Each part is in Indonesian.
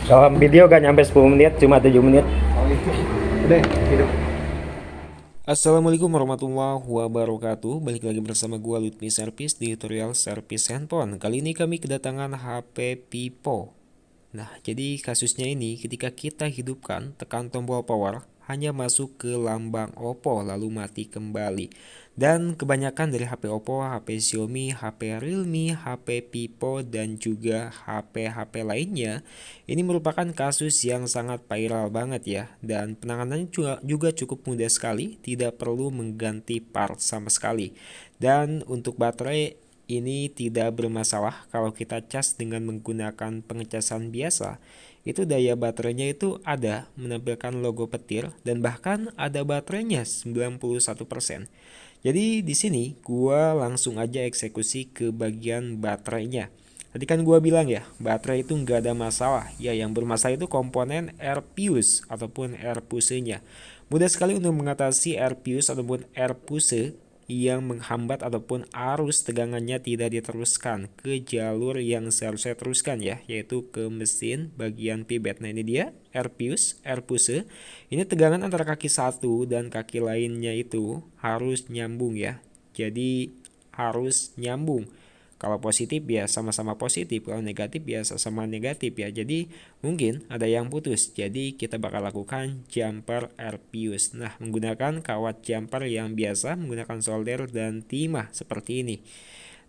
Dalam video gak nyampe 10 menit, cuma 7 menit. Oh itu. Udah, hidup. Assalamualaikum warahmatullahi wabarakatuh. Balik lagi bersama gua Lutfi Servis di tutorial servis handphone. Kali ini kami kedatangan HP Vivo. Nah, jadi kasusnya ini ketika kita hidupkan tekan tombol power hanya masuk ke lambang Oppo lalu mati kembali. Dan kebanyakan dari HP Oppo, HP Xiaomi, HP Realme, HP Vivo dan juga HP-HP lainnya ini merupakan kasus yang sangat viral banget ya. Dan penanganannya juga cukup mudah sekali, tidak perlu mengganti part sama sekali. Dan untuk baterai ini tidak bermasalah kalau kita cas dengan menggunakan pengecasan biasa. Itu daya baterainya itu ada menampilkan logo petir dan bahkan ada baterainya 91%. Jadi di sini gua langsung aja eksekusi ke bagian baterainya. Tadi kan gua bilang ya, baterai itu nggak ada masalah. Ya, yang bermasalah itu komponen air fuse ataupun air fuse-nya. Mudah sekali untuk mengatasi air fuse ataupun air fuse yang menghambat ataupun arus tegangannya tidak diteruskan ke jalur yang seharusnya teruskan ya, yaitu ke mesin bagian pivot. Nah ini dia air fuse. Ini tegangan antara kaki satu dan kaki lainnya itu harus nyambung ya. Jadi harus nyambung. Kalau positif ya sama-sama positif, kalau negatif ya sama-sama negatif ya. Jadi mungkin ada yang putus. Jadi kita bakal lakukan jumper air fuse. Nah, menggunakan kawat jumper yang biasa menggunakan solder dan timah seperti ini.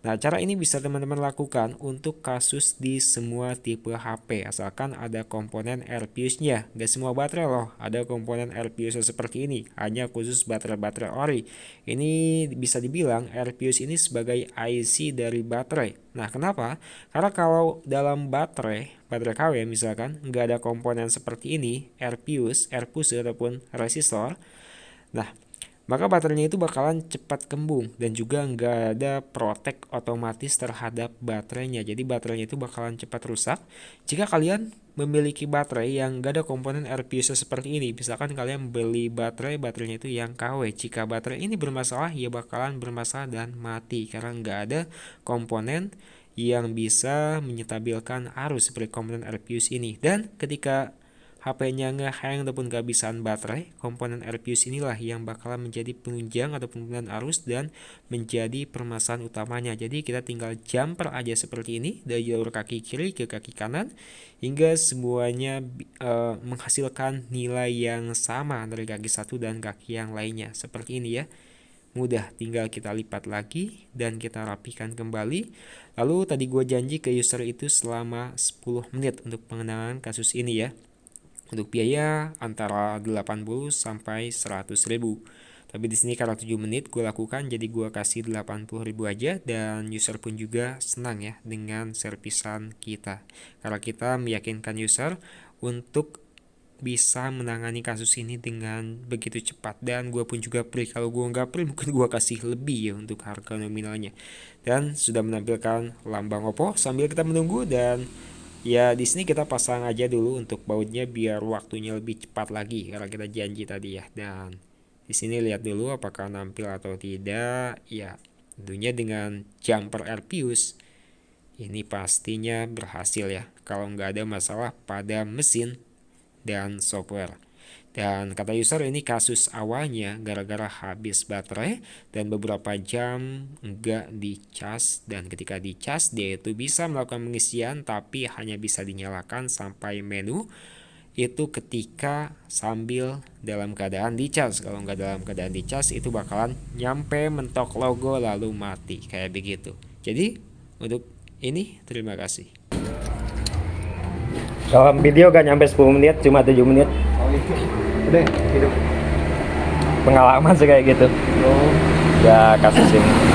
Nah, cara ini bisa teman-teman lakukan untuk kasus di semua tipe HP asalkan ada komponen air fuse-nya. Gak semua baterai loh ada komponen air fuse seperti ini, hanya khusus baterai-baterai ori. Ini bisa dibilang air fuse ini sebagai IC dari baterai. Nah, kenapa? Karena kalau dalam baterai KW misalkan nggak ada komponen seperti ini, air fuse ataupun resistor. Nah, maka baterainya itu bakalan cepat kembung dan juga nggak ada protek otomatis terhadap baterainya. Jadi baterainya itu bakalan cepat rusak. Jika kalian memiliki baterai yang nggak ada komponen air fuse seperti ini, misalkan kalian beli baterainya itu yang KW. Jika baterai ini bermasalah, ya bakalan bermasalah dan mati karena nggak ada komponen yang bisa menyetabilkan arus seperti komponen air fuse ini. Dan ketika HP-nya nge-hang ataupun kehabisan baterai, komponen air fuse inilah yang bakalan menjadi penunjang atau penggunaan arus dan menjadi permasalahan utamanya. Jadi kita tinggal jumper aja seperti ini dari jalur kaki kiri ke kaki kanan hingga semuanya menghasilkan nilai yang sama dari kaki satu dan kaki yang lainnya. Seperti ini ya. Mudah, tinggal kita lipat lagi dan kita rapikan kembali. Lalu tadi gue janji ke user itu selama 10 menit untuk pengenangan kasus ini ya. Untuk biaya antara 80 sampai 100 ribu. Tapi di sini karena 7 menit gue lakukan, jadi gue kasih 80 ribu aja. Dan user pun juga senang ya dengan servisan kita. Karena kita meyakinkan user untuk bisa menangani kasus ini dengan begitu cepat. Dan gue pun juga free. Kalau gue nggak free mungkin gue kasih lebih ya untuk harga nominalnya. Dan sudah menampilkan lambang Oppo sambil kita menunggu. Dan ya di sini kita pasang aja dulu untuk bautnya biar waktunya lebih cepat lagi karena kita janji tadi ya. Dan di sini lihat dulu apakah nampil atau tidak. Ya, tentunya dengan jumper air fuse ini pastinya berhasil ya. Kalau nggak ada masalah pada mesin dan software. Dan kata user ini kasus awalnya gara-gara habis baterai dan beberapa jam enggak dicas, dan ketika dicas dia itu bisa melakukan pengisian tapi hanya bisa dinyalakan sampai menu itu ketika sambil dalam keadaan dicas. Kalau nggak dalam keadaan dicas itu bakalan nyampe mentok logo lalu mati kayak begitu. Jadi untuk ini terima kasih. Dalam video gak nyampe 10 menit, cuma 7 menit. Oh itu. Udah, hidup. Pengalaman sih kayak gitu. Oh. Ya kasus ini.